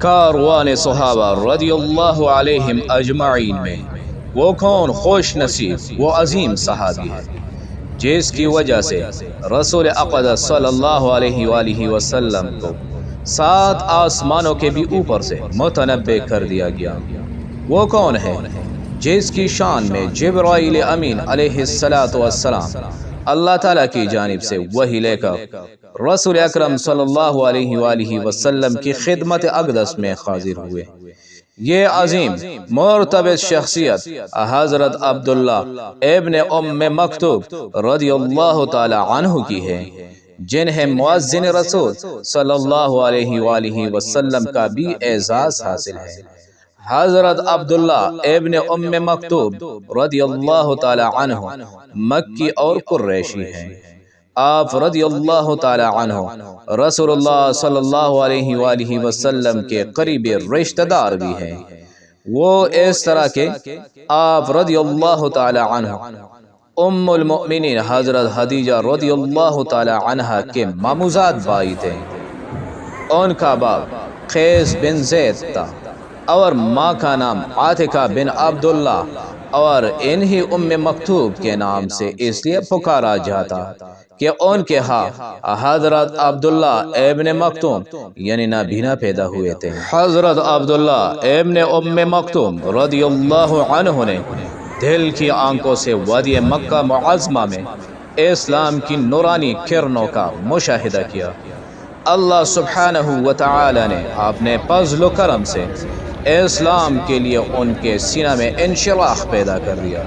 کاروان صحابہ رضی اللہ علیہم اجمعین میں وہ کون خوش نصیب وہ عظیم صحابی ہے جس کی وجہ سے رسول اقدس صلی اللہ علیہ وآلہ وسلم کو 7 آسمانوں کے بھی اوپر سے متنبع کر دیا گیا۔ وہ کون ہے جس کی شان میں جبرائیل امین علیہ السلام اللہ تعالیٰ کی جانب سے وحی لے کر رسول اکرم صلی اللہ علیہ وآلہ وسلم کی خدمت اقدس میں حاضر ہوئے۔ یہ عظیم مرتبط شخصیت حضرت عبداللہ ابن ام مکتوم رضی اللہ تعالی عنہ کی ہے، جنہیں مؤذن رسول صلی اللہ علیہ وآلہ وسلم کا بھی اعزاز حاصل ہے۔ حضرت عبداللہ ابن ام مکتوم رضی اللہ تعالی عنہ مکی اور قریشی ہیں۔ آپ رضی اللہ تعالی عنہ رسول اللہ صلی اللہ علیہ وآلہ وسلم کے قریبی رشتہ دار بھی ہیں۔ وہ اس طرح کے آپ رضی اللہ تعالی عنہ ام المؤمنین حضرت خدیجہ رضی اللہ تعالی عنہ کے ماموزاد بھائی تھے۔ ان کا باپ قیس بن زید تھا اور ماں کا نام عاتقہ بن عبداللہ اور انہی ام مکتوب کے نام سے اس لیے پکارا جاتا کہ ان کے ہاں حضرت عبداللہ ابن مکتوم یعنی نابینا پیدا ہوئے تھے۔ حضرت عبداللہ ابن ام مکتوم رضی اللہ عنہ نے دل کی آنکھوں سے وادی مکہ معظمہ میں اسلام کی نورانی کرنوں کا مشاہدہ کیا۔ اللہ سبحانہ وتعالی نے اپنے فضل و کرم سے اسلام کے لیے ان کے سینہ میں انشراح پیدا کر دیا۔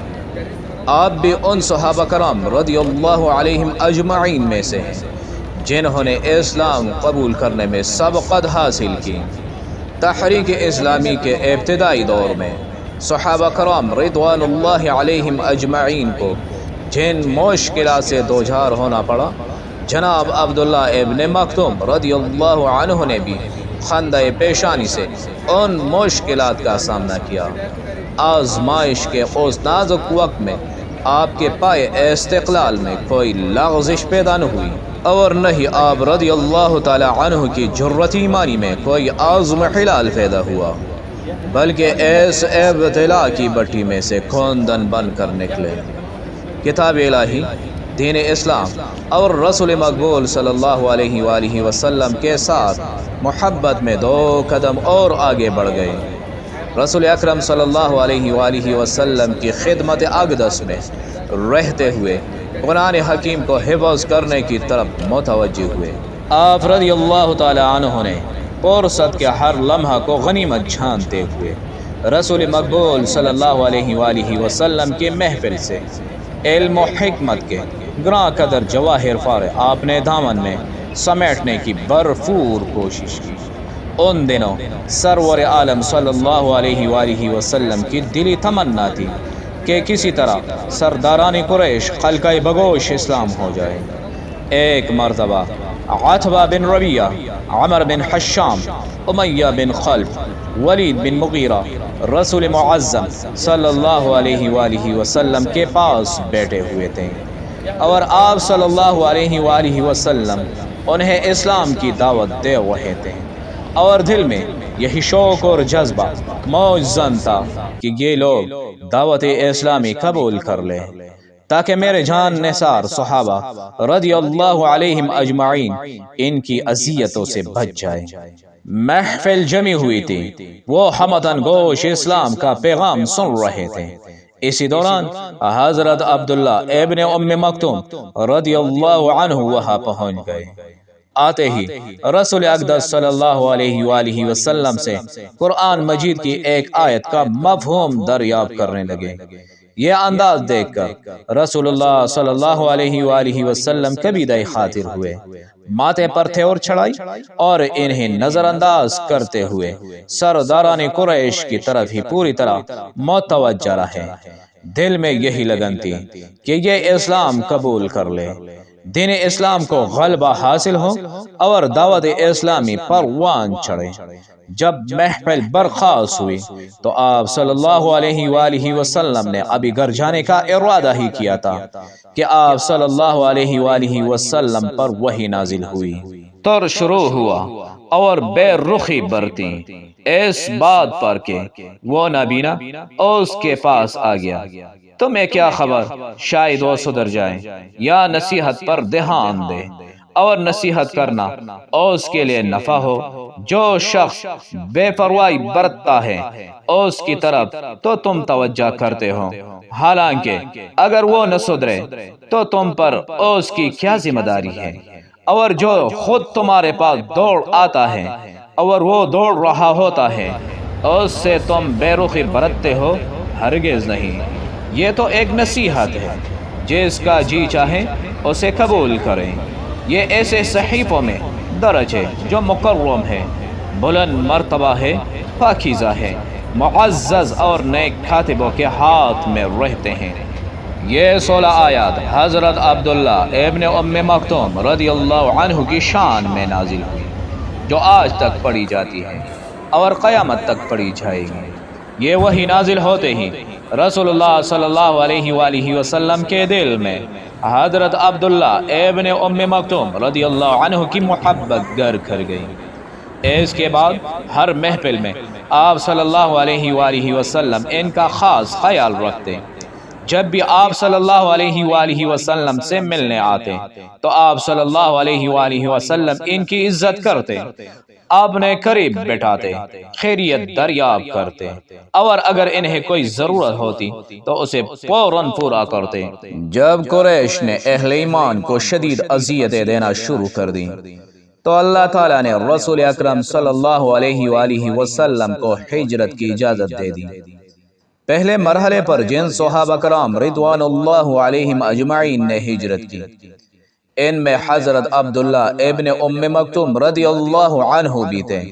آپ بھی ان صحابہ کرام رضی اللہ علیہم اجمعین میں سے ہیں جنہوں نے اسلام قبول کرنے میں سبقت حاصل کی۔ تحریک اسلامی کے ابتدائی دور میں صحابہ کرام رضوان اللہ علیہم اجمعین کو جن مشکلات سے دوچار ہونا پڑا، جناب عبداللہ ابن مکتوم رضی اللہ عنہ نے بھی خندہ پیشانی سے ان مشکلات کا سامنا کیا۔ آزمائش کے اس نازک وقت میں آپ کے پائے استقلال میں کوئی لغزش پیدا نہ ہوئی اور نہ ہی آپ رضی اللہ تعالی عنہ کی جرت ایمانی میں کوئی عزم حلال پیدا ہوا، بلکہ اس ابتلاء کی بٹی میں سے کھوندن بن کر نکلے۔ کتاب الہی، دین اسلام اور رسول مقبول صلی اللہ علیہ وآلہ وسلم کے ساتھ محبت میں 2 قدم اور آگے بڑھ گئے۔ رسول اکرم صلی اللہ علیہ وآلہ وسلم کی خدمت اقدس میں رہتے ہوئے قرآن حکیم کو حفظ کرنے کی طرف متوجہ ہوئے۔ آپ رضی اللہ تعالی عنہ نے فرصت کے ہر لمحہ کو غنیمت جانتے ہوئے رسول مقبول صلی اللہ علیہ وآلہ وسلم کی محفل سے علم و حکمت کے گراں قدر جواہر فارغ آپ نے دامن میں سمیٹنے کی بھرپور کوشش کی۔ ان دنوں سرور عالم صلی اللہ علیہ وآلہ وسلم کی دلی تمنا تھی کہ کسی طرح سرداران قریش خلقہ بگوش اسلام ہو جائے۔ ایک مرتبہ عتبہ بن ربیعہ، عمر بن حشام، امیہ بن خلف، ولید بن مغیرہ رسول معظم صلی اللہ علیہ وآلہ وسلم کے پاس بیٹھے ہوئے تھے اور آپ صلی اللہ علیہ وآلہ وسلم انہیں اسلام کی دعوت دے رہے تھے، اور دل میں یہی شوق اور جذبہ موجزن تھا کہ یہ لوگ دعوت اسلامی قبول کر لیں تاکہ میرے جان نثار صحابہ رضی اللہ علیہم اجمعین ان کی اذیتوں سے بچ جائیں۔ محفل جمی ہوئی تھی، وہ ہمدن گوش اسلام کا پیغام سن رہے تھے۔ اسی دوران حضرت عبداللہ ابن ام مکتوم رضی اللہ عنہ وہاں پہنچ گئے۔ آتے ہی رسول اقدس صلی اللہ علیہ وآلہ وسلم سے قرآن مجید کی ایک آیت کا مفہوم دریافت کرنے لگے۔ یہ انداز دیکھ کر رسول اللہ صلی اللہ علیہ وآلہ وسلم کبیدہ خاطر ہوئے، ماتھے پر تھیور چڑھائی اور انہیں نظر انداز کرتے ہوئے سرداران قریش کی طرف ہی پوری طرح متوجہ رہے۔ دل میں یہی لگن تھی کہ یہ اسلام قبول کر لے، دین اسلام کو غلبہ حاصل ہو اور دعوت اسلامی پروان چڑھے۔ جب محفل برخاست ہوئی تو آپ صلی اللہ علیہ وآلہ وسلم نے ابھی گھر جانے کا ارادہ ہی کیا تھا کہ آپ صلی اللہ علیہ وآلہ وسلم پر وحی نازل ہوئی۔ تر شروع ہوا اور بے رخی برتی اس بات پر کہ وہ نابینا اس کے پاس آ گیا۔ تمہیں کیا خبر، شاید وہ سدھر جائیں یا نصیحت پر دھیان دے، اور نصیحت کرنا اس کے لیے نفع ہو۔ جو شخص بے پرواہی برتتا ہے اس کی طرف تو تم توجہ کرتے ہو، حالانکہ اگر وہ نہ سدھرے تو تم پر اس کی کیا ذمہ داری ہے؟ اور جو خود تمہارے پاس دوڑ آتا ہے اور وہ دوڑ رہا ہوتا ہے، اس سے تم بے رخی برتتے ہو؟ ہرگز نہیں۔ یہ تو ایک نصیحت ہے، جس کا جی چاہے اسے قبول کریں۔ یہ ایسے صحیفوں میں درج ہے جو مکرم ہے، بلند مرتبہ ہے، پاکیزہ ہے، معزز اور نیک کاتبوں کے ہاتھ میں رہتے ہیں۔ یہ 16 آیات حضرت عبداللہ ابن ام مکتوم رضی اللہ عنہ کی شان میں نازل ہوئی، جو آج تک پڑھی جاتی ہے اور قیامت تک پڑھی جائے گی۔ یہ وحی نازل ہوتے ہی رسول اللہ صلی اللہ علیہ وآلہ وسلم کے دل میں حضرت عبداللہ ابن ام مکتوم رضی اللہ عنہ کی محبت گر کر گئی۔ اس کے بعد ہر محفل میں آپ صلی اللہ علیہ وآلہ وسلم ان کا خاص خیال رکھتے۔ جب بھی آپ صلی اللہ علیہ وآلہ وسلم سے ملنے آتے تو آپ صلی اللہ علیہ وآلہ وسلم ان کی عزت کرتے، اپنے قریب بٹھاتے، خیریت دریافت کرتے، اور اگر انہیں کوئی ضرورت ہوتی تو اسے فوراً پورا کرتے۔ جب قریش نے اہل ایمان کو شدید اذیتیں دینا شروع کر دی تو اللہ تعالیٰ نے رسول اکرم صلی اللہ علیہ وآلہ وسلم کو ہجرت کی اجازت دے دی۔ پہلے مرحلے پر جن صحابہ کرام رضوان اللہ علیہم اجمعین نے ہجرت کی، ان میں حضرت عبداللہ ابن ام مکتوم رضی اللہ عنہ بھی تھے۔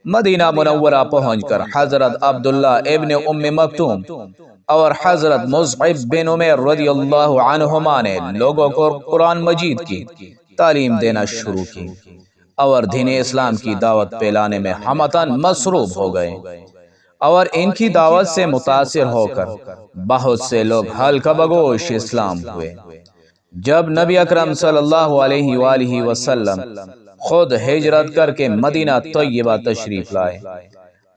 مدینہ منورہ پہنچ کر حضرت عبداللہ ابن ام مکتوم اور حضرت مصعب بن عمیر رضی اللہ عنہما نے لوگوں کو قرآن مجید کی تعلیم دینا شروع کی اور دین اسلام کی دعوت پھیلانے میں ہمتاً مصروف ہو گئے، اور ان کی دعوت سے متاثر ہو کر بہت سے لوگ حلقہ بگوش اسلام ہوئے۔ جب نبی اکرم صلی اللہ علیہ وآلہ وسلم خود ہجرت کر کے مدینہ طیبہ تشریف لائے،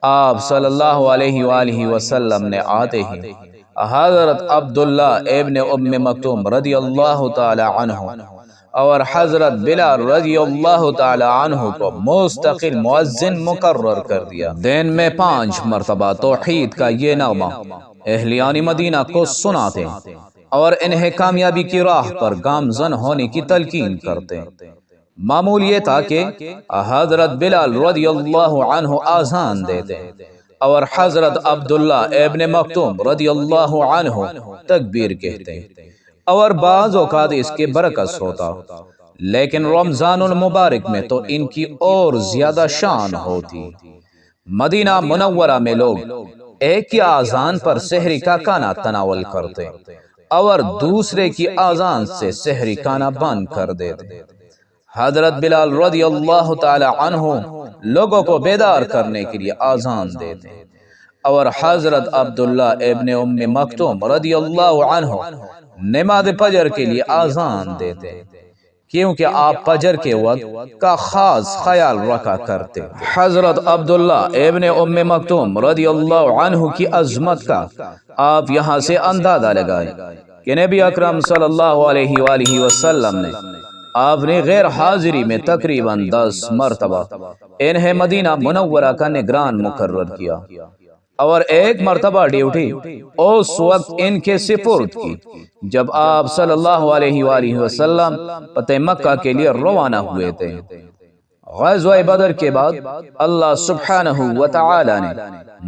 آپ صلی اللہ علیہ وآلہ وسلم نے آتے ہی حضرت عبداللہ ابن ام مکتوم رضی اللہ تعالی عنہ اور حضرت بلال رضی اللہ تعالی عنہ کو مستقل مؤذن مقرر کر دیا۔ دن میں 5 مرتبہ توحید کا یہ نغمہ اہلیان مدینہ کو سناتے اور انہیں کامیابی کی راہ پر گامزن ہونے کی تلقین کرتے۔ معمول یہ تھا کہ حضرت بلال رضی اللہ عنہ آذان دیتے اور حضرت عبداللہ ابن مکتوم رضی اللہ عنہ تکبیر کہتے، اور بعض اوقات اس کے برعکس ہوتا، لیکن رمضان المبارک میں تو ان کی اور زیادہ شان ہوتی۔ مدینہ منورہ میں لوگ ایک کی آذان پر سحری کا کھانا تناول کرتے اور دوسرے کی آذان سے سحری کھانا بند کر دیتے۔ حضرت بلال رضی اللہ تعالی عنہ لوگوں کو بیدار کرنے کے لیے آذان دیتے، اور حضرت عبداللہ ابن ام مکتوم رضی اللہ عنہ نماز فجر کے لیے آذان دیتے، کیونکہ آپ فجر کے وقت کا خاص خیال رکھا کرتے۔ حضرت عبداللہ ابن ام مکتوم رضی اللہ عنہ کی عظمت کا آپ یہاں سے اندازہ لگائیں کہ نبی اکرم صلی اللہ علیہ وآلہ وسلم نے آپ نے غیر حاضری میں تقریباً 10 مرتبہ انہیں مدینہ منورہ کا نگران مقرر کیا، اور ایک مرتبہ ڈیوٹی اس وقت ان کے سپرد کی جب آپ صلی اللہ علیہ وآلہ وسلم فتح مکہ کے لیے روانہ ہوئے تھے۔ غزوہ بدر کے بعد اللہ سبحانہ وتعالی نے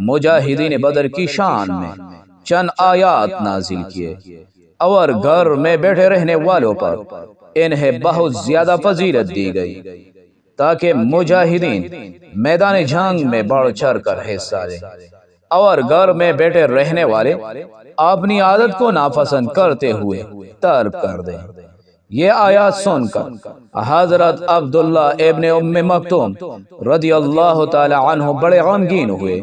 مجاہدین بدر کی شان میں چند آیات نازل کیے، اور گھر میں بیٹھے رہنے والوں پر انہیں بہت زیادہ فضیلت دی گئی تاکہ مجاہدین میدان جنگ میں بڑھ چڑھ کر حصہ لیں، اور گھر میں بیٹھے رہنے والے اپنی عادت کو ناپسند کرتے ہوئے ترک کر دیں۔ یہ آیات سن کر حضرت عبداللہ ابن ام مکتوم رضی اللہ تعالی عنہ بڑے غمگین ہوئے،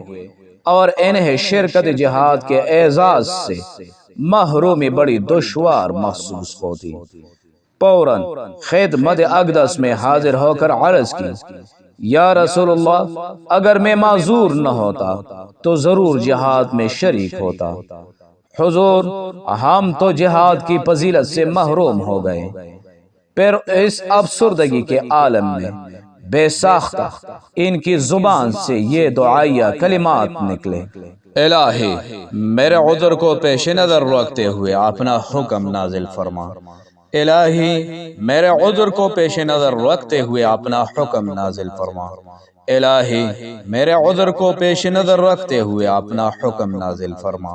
اور انہیں شرکت جہاد کے اعزاز سے محرومی بڑی دشوار محسوس ہوتی۔ فوراً خدمت اقدس میں حاضر ہو کر عرض کی یا رسول اللہ، اگر میں معذور نہ ہوتا تو ضرور جہاد میں شریک ہوتا۔ حضور، ہم تو جہاد کی فضیلت سے محروم ہو گئے۔ پھر اس افسردگی کے عالم میں بے ساختہ ان کی زبان سے یہ دعائیہ کلمات نکلے: الہی، میرے عذر کو پیش نظر رکھتے ہوئے اپنا حکم نازل فرما۔ الہی، میرے عذر کو پیش نظر رکھتے ہوئے اپنا حکم نازل فرما۔ الہی، میرے عذر کو پیش نظر رکھتے ہوئے اپنا حکم نازل فرما۔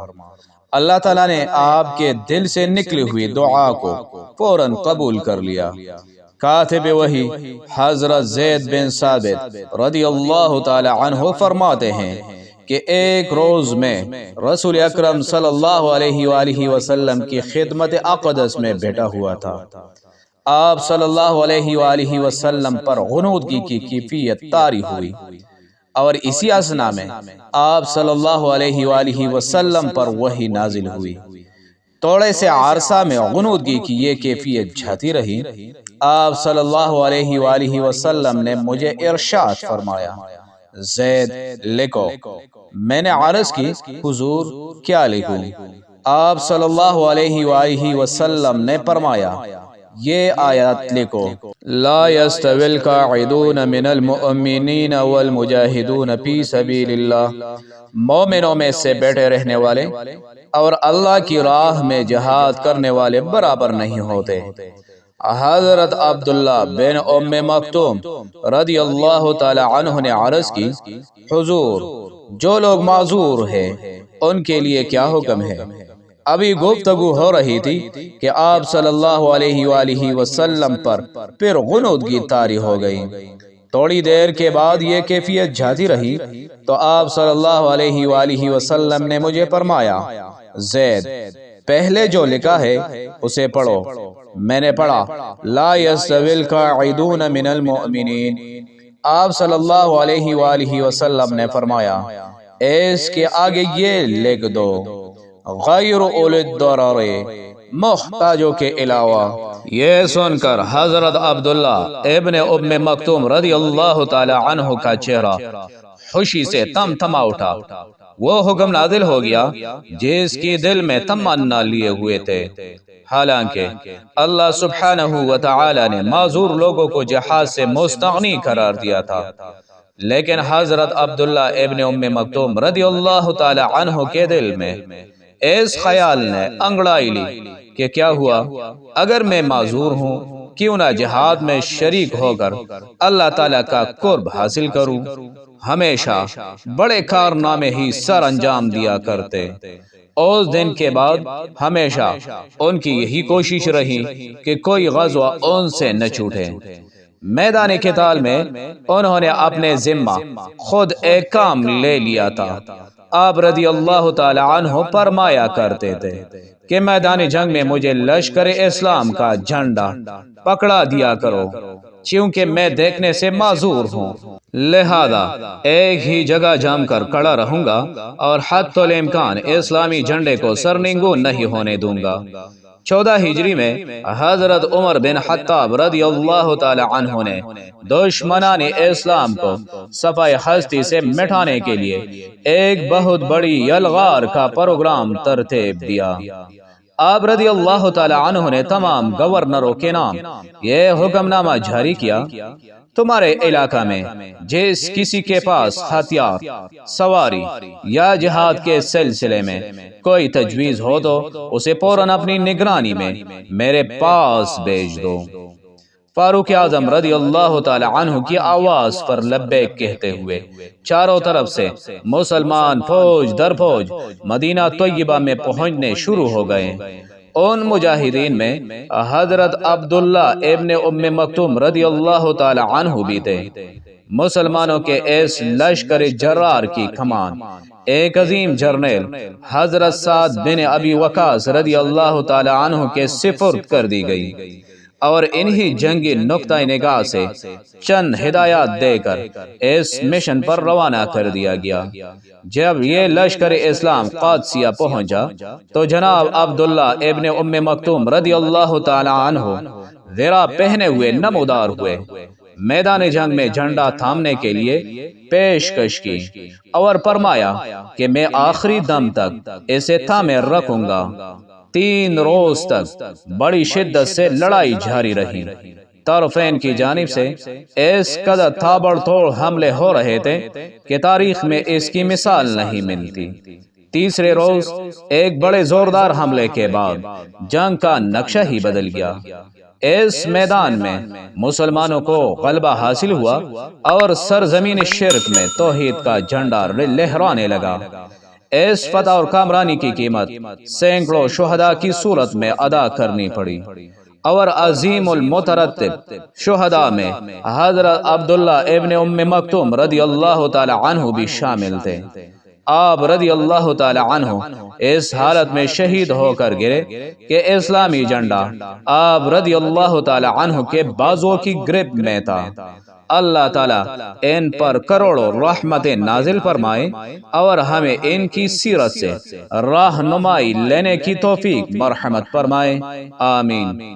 اللہ تعالیٰ نے آپ کے دل سے نکلی ہوئی دعا کو فوراً قبول کر لیا۔ کاتب وحی حضرت زید بن ثابت رضی اللہ تعالی عنہ فرماتے ہیں کہ ایک روز میں رسول اکرم صلی اللہ علیہ وآلہ وسلم کی خدمت اقدس میں بیٹھا ہوا تھا۔ آپ صلی اللہ علیہ وآلہ وسلم پر غنودگی کی کیفیت طاری ہوئی، اور اسی اثنا میں آپ صلی اللہ علیہ وآلہ وسلم پر وحی نازل ہوئی۔ تھوڑے سے عرصہ میں غنودگی کی یہ کیفیت جھاتی رہی۔ آپ صلی اللہ علیہ وآلہ وسلم نے مجھے ارشاد فرمایا: زید لکھو۔ میں نے عرض کی: حضور کیا لکھوں؟ آپ صلی اللہ علیہ وآلہ وسلم نے فرمایا: یہ آیات لکھو: لا يستوي القاعدون من المؤمنین والمجاہدون فی سبیل اللہ، مومنوں میں سے بیٹھے رہنے والے اور اللہ کی راہ میں جہاد کرنے والے برابر نہیں ہوتے۔ حضرت عبداللہ بن ام مکتوم رضی اللہ تعالی عنہ نے عرض کی: حضور، جو لوگ معذور ہیں ان کے لیے کیا حکم ہے؟ ابھی گفتگو ہو رہی تھی کہ آپ صلی اللہ علیہ وآلہ وسلم پر پھر غنودگی طاری ہو گئی۔ تھوڑی دیر کے بعد یہ کیفیت جھاتی رہی تو آپ صلی اللہ علیہ وآلہ وسلم نے مجھے فرمایا: زید، پہلے جو لکھا ہے اسے پڑھو۔ میں نے پڑھا: لا يستوي القاعدون من المؤمنین۔ آپ صلی اللہ علیہ وآلہ وسلم نے فرمایا: اس کے آگے یہ لکھ دو: غیر اولی الضرر، محتاجوں کے علاوہ۔ یہ سن کر حضرت عبداللہ ابن ام مکتوم رضی اللہ تعالی عنہ کا چہرہ خوشی سے تم تما اٹھا۔ وہ حکم نازل ہو گیا جس کی دل میں تمنا لیے ہوئے تھے۔ حالانکہ اللہ سبحانہ وتعالی نے معذور لوگوں کو جہاد سے مستغنی قرار دیا تھا، لیکن حضرت عبداللہ ابن ام مکتوم رضی اللہ تعالی عنہ کے دل میں اس خیال نے انگڑائی لی کہ کیا ہوا اگر میں معذور ہوں، کیوں نہ جہاد میں شریک ہو کر اللہ تعالیٰ کا قرب حاصل کروں۔ ہمیشہ بڑے کارنامے ہی سر انجام دیا کرتے۔ اس دن کے بعد ہمیشہ ان کی یہی کوشش رہی کہ کوئی غزوہ ان سے نہ چھوٹے۔ میدان قتال میں انہوں نے اپنے ذمہ خود ایک کام لے لیا تھا۔ آپ رضی اللہ تعالی عنہ فرمایا کرتے تھے کہ میدان جنگ میں مجھے لشکر اسلام کا جھنڈا پکڑا دیا کرو، چونکہ میں دیکھنے سے معذور ہوں، لہذا ایک ہی جگہ جم کر کھڑا رہوں گا اور حتی الامکان اسلامی جھنڈے کو سرنگوں نہیں ہونے دوں گا۔ 14 ہجری میں حضرت عمر بن خطاب رضی اللہ تعالی عنہ نے دشمنان اسلام کو صفحہ ہستی سے مٹانے کے لیے ایک بہت بڑی یلغار کا پروگرام ترتیب دیا۔ آپ رضی اللہ تعالی عنہ نے تمام گورنروں کے نام یہ حکم نامہ جاری کیا: تمہارے علاقہ میں جس کسی کے پاس ہتھیار، سواری یا جہاد کے سلسلے میں کوئی تجویز ہو تو اسے فوراً اپنی نگرانی میں میرے پاس بھیج دو۔ فاروق اعظم رضی اللہ تعالی عنہ کی آواز پر لبیک کہتے ہوئے چاروں طرف سے مسلمان فوج در فوج مدینہ طیبہ میں پہنچنے شروع ہو گئے۔ ان مجاہدین میں حضرت عبداللہ ابن ام مکتوم رضی اللہ تعالی عنہ بھی تھے۔ مسلمانوں کے اس لشکر جرار کی کمان ایک عظیم جرنیل حضرت سعد بن ابی وقاص رضی اللہ تعالی عنہ کے سپرد کر دی گئی، اور انہی جنگی نقطہ نگاہ سے چند ہدایات دے کر اس مشن پر روانہ کر دیا گیا۔ جب یہ لشکر اسلام قادسیہ پہنچا تو جناب عبداللہ ابن ام مکتوم رضی اللہ تعالی عنہ زرہ پہنے ہوئے نمودار ہوئے۔ میدان جنگ میں جھنڈا تھامنے کے لیے پیشکش کی اور فرمایا کہ میں آخری دم تک اسے تھامے رکھوں گا۔ 3 روز تک بڑی شدت سے لڑائی جاری رہی۔ طرفین کی جانب سے اس قدر تابڑ توڑ حملے ہو رہے تھے کہ تاریخ میں اس کی مثال نہیں ملتی۔ تیسرے روز ایک بڑے زوردار حملے کے بعد جنگ کا نقشہ ہی بدل گیا۔ اس میدان میں مسلمانوں کو غلبہ حاصل ہوا اور سرزمین شرک میں توحید کا جھنڈا لہرانے لگا۔ اس فتح اور کامرانی کی قیمت سینکڑوں شہداء کی صورت میں ادا کرنی پڑی، اور عظیم المترتب شہداء میں حضرت عبداللہ ابن ام مکتوم رضی اللہ تعالی عنہ بھی شامل تھے۔ آپ رضی اللہ تعالی عنہ اس حالت میں شہید ہو کر گرے کہ اسلامی جھنڈا آپ رضی اللہ تعالی عنہ کے بازو کی گرپ میں تھا۔ اللہ تعالیٰ ان پر کروڑوں رحمتیں نازل فرمائے اور ہمیں ان کی سیرت سے رہنمائی لینے کی توفیق مرحمت فرمائے، آمین۔